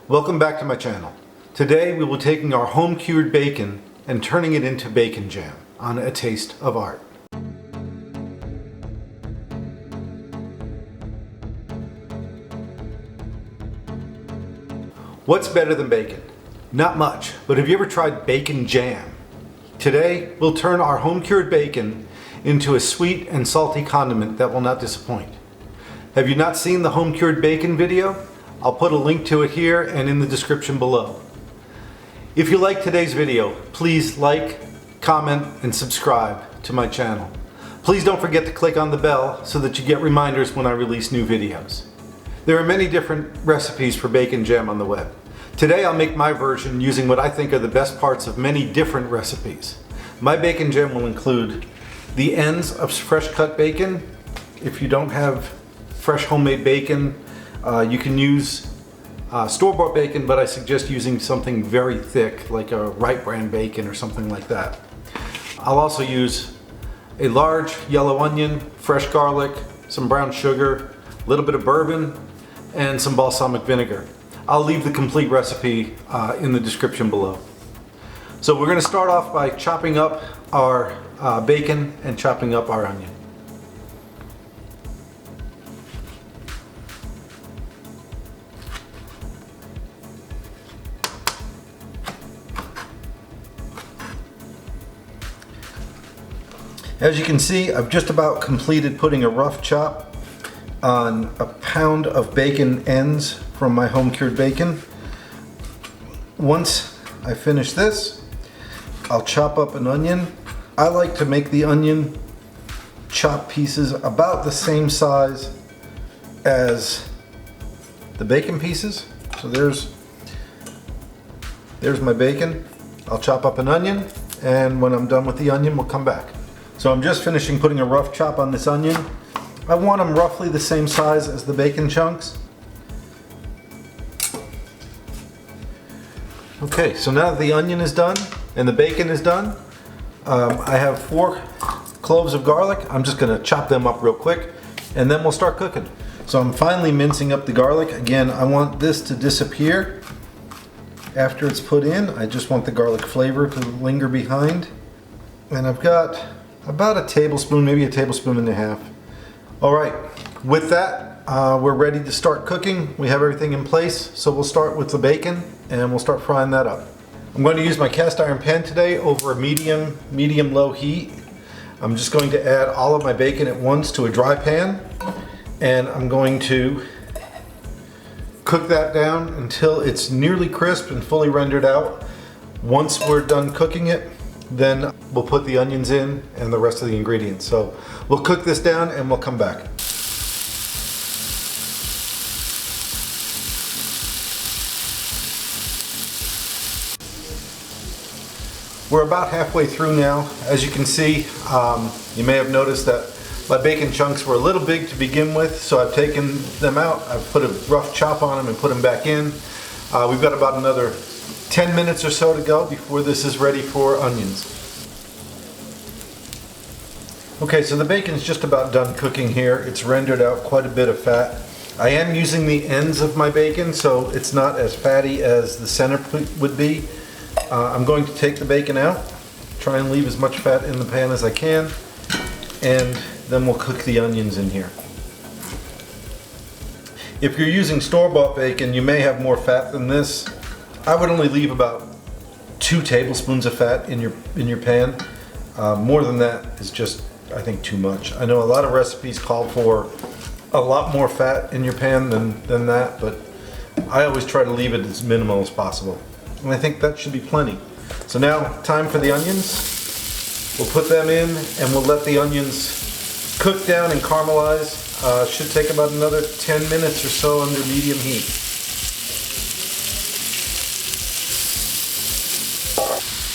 Welcome back to my channel. Today we will be taking our home cured bacon and turning it into bacon jam on A Taste of Art. What's better than bacon? Not much, but have you ever tried bacon jam? Today we'll turn our home cured bacon into a sweet and salty condiment that will not disappoint. Have you not seen the home cured bacon video? I'll put a link to it here and in the description below. If you like today's video, please like, comment, and subscribe to my channel. Please don't forget to click on the bell so that you get reminders when I release new videos. There are many different recipes for bacon jam on the web. Today I'll make my version using what I think are the best parts of many different recipes. My bacon jam will include the ends of fresh cut bacon. If you don't have fresh homemade bacon, you can use store-bought bacon, but I suggest using something very thick like a Wright brand bacon or something like that. I'll also use a large yellow onion, fresh garlic, some brown sugar, a little bit of bourbon, and some balsamic vinegar. I'll leave the complete recipe in the description below. So we're going to start off by chopping up our bacon and chopping up our onion. As you can see, I've just about completed putting a rough chop on a pound of bacon ends from my home cured bacon. Once I finish this, I'll chop up an onion. I like to make the onion chop pieces about the same size as the bacon pieces. So there's my bacon. I'll chop up an onion, and when I'm done with the onion, we'll come back. So I'm just finishing putting a rough chop on this onion. I want them roughly the same size as the bacon chunks. Okay, so now that the onion is done and the bacon is done, I have 4 cloves of garlic. I'm just gonna chop them up real quick and then we'll start cooking. So I'm finally mincing up the garlic. Again, I want this to disappear after it's put in. I just want the garlic flavor to linger behind. And I've got about a tablespoon, maybe a tablespoon and a half. All right, with that, we're ready to start cooking. We have everything in place, so we'll start with the bacon and we'll start frying that up. I'm going to use my cast iron pan today over a medium-low heat. I'm just going to add all of my bacon at once to a dry pan, and I'm going to cook that down until it's nearly crisp and fully rendered out. Once we're done cooking it, then we'll put the onions in and the rest of the ingredients. So we'll cook this down and we'll come back. We're about halfway through now. As you can see, you may have noticed that my bacon chunks were a little big to begin with, so I've taken them out. I've put a rough chop on them and put them back in. We've got about another 10 minutes or so to go before this is ready for onions. Okay, so the bacon's just about done cooking here. It's rendered out quite a bit of fat. I am using the ends of my bacon, so it's not as fatty as the center would be. I'm going to take the bacon out, try and leave as much fat in the pan as I can, and then we'll cook the onions in here. If you're using store-bought bacon, you may have more fat than this. I would only leave about 2 tablespoons of fat in your pan. More than that is just, I think, too much. I know a lot of recipes call for a lot more fat in your pan than that, but I always try to leave it as minimal as possible. And I think that should be plenty. So now, time for the onions. We'll put them in and we'll let the onions cook down and caramelize. Should take about another 10 minutes or so under medium heat.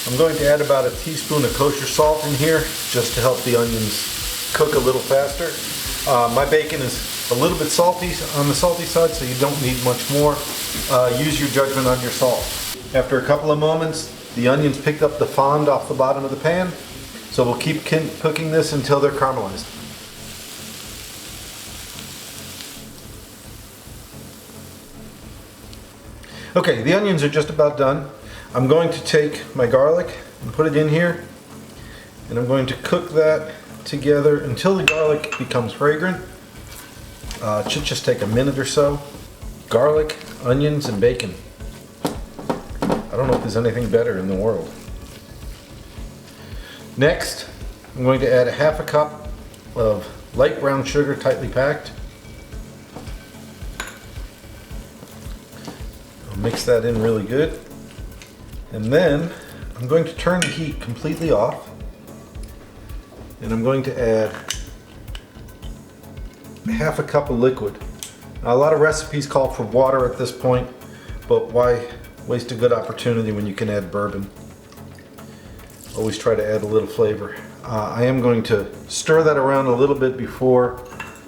I'm going to add about a teaspoon of kosher salt in here just to help the onions cook a little faster. My bacon is a little bit salty on the salty side, so you don't need much more. Use your judgment on your salt. After a couple of moments, the onions picked up the fond off the bottom of the pan, so we'll keep cooking this until they're caramelized. Okay, the onions are just about done. I'm going to take my garlic and put it in here, and I'm going to cook that together until the garlic becomes fragrant. It should just take a minute or so. Garlic, onions, and bacon. I don't know if there's anything better in the world. Next, I'm going to add a half a cup of light brown sugar, tightly packed. I'll mix that in really good. And then I'm going to turn the heat completely off. And I'm going to add half a cup of liquid. Now, a lot of recipes call for water at this point, but why waste a good opportunity when you can add bourbon? Always try to add a little flavor. I am going to stir that around a little bit before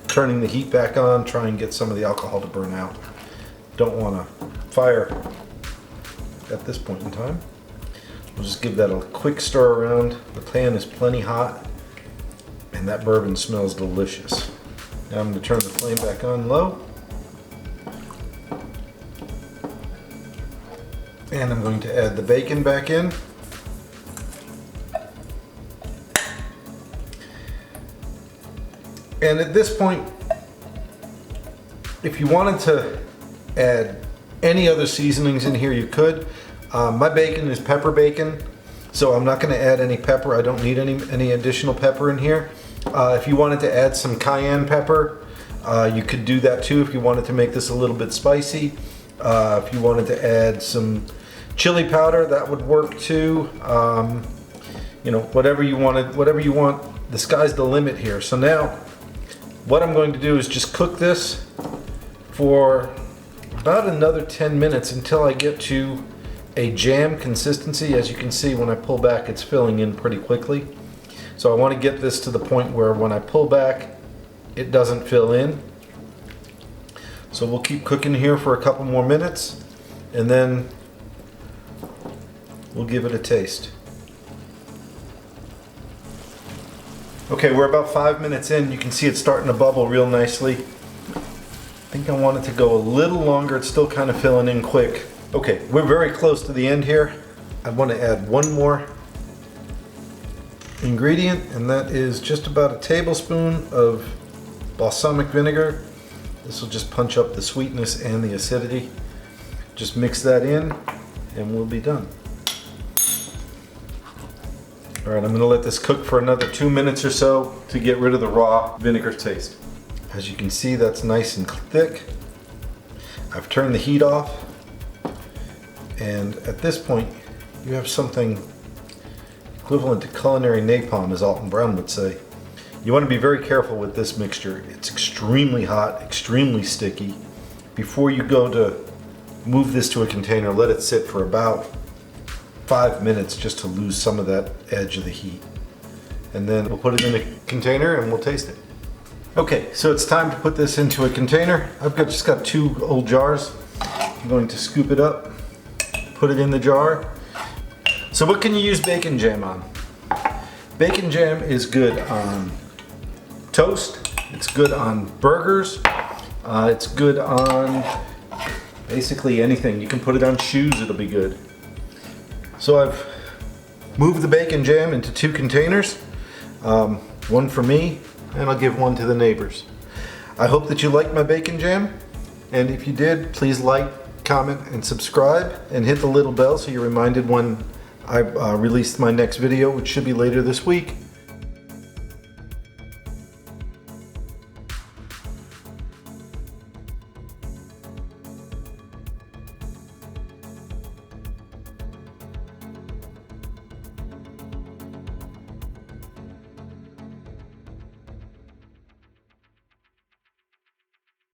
turning the heat back on, try and get some of the alcohol to burn out. Don't want to fire at this point in time. We'll just give that a quick stir around. The pan is plenty hot and that bourbon smells delicious. Now I'm going to turn the flame back on low. And I'm going to add the bacon back in. And at this point, if you wanted to add any other seasonings in here, you could. My bacon is pepper bacon, so I'm not going to add any pepper. I don't need any additional pepper in here. If you wanted to add some cayenne pepper, you could do that too if you wanted to make this a little bit spicy. If you wanted to add some chili powder, that would work too. You know, whatever you wanted, whatever you want. The sky's the limit here. So now, what I'm going to do is just cook this for about another 10 minutes until I get to a jam consistency. As you can see, when I pull back, it's filling in pretty quickly. So I want to get this to the point where when I pull back, it doesn't fill in. So we'll keep cooking here for a couple more minutes, and then we'll give it a taste. Okay, we're about 5 minutes in. You can see it's starting to bubble real nicely. I think I want it to go a little longer. It's still kind of filling in quick. Okay, we're very close to the end here. I want to add one more ingredient, and that is just about a tablespoon of balsamic vinegar. This will just punch up the sweetness and the acidity. Just mix that in and we'll be done. All right, I'm gonna let this cook for another 2 minutes or so to get rid of the raw vinegar taste. As you can see, that's nice and thick. I've turned the heat off, and at this point, you have something equivalent to culinary napalm, as Alton Brown would say. You want to be very careful with this mixture. It's extremely hot, extremely sticky. Before you go to move this to a container, let it sit for about 5 minutes just to lose some of that edge of the heat. And then we'll put it in a container and we'll taste it. Okay, so it's time to put this into a container. I've just got 2 old jars. I'm going to scoop it up, put it in the jar. So what can you use bacon jam on? Bacon jam is good on toast, it's good on burgers, it's good on basically anything. You can put it on shoes, it'll be good. So I've moved the bacon jam into 2 containers, one for me, and I'll give one to the neighbors. I hope that you liked my bacon jam, and if you did, please like, comment, and subscribe, and hit the little bell so you're reminded when I release my next video, which should be later this week.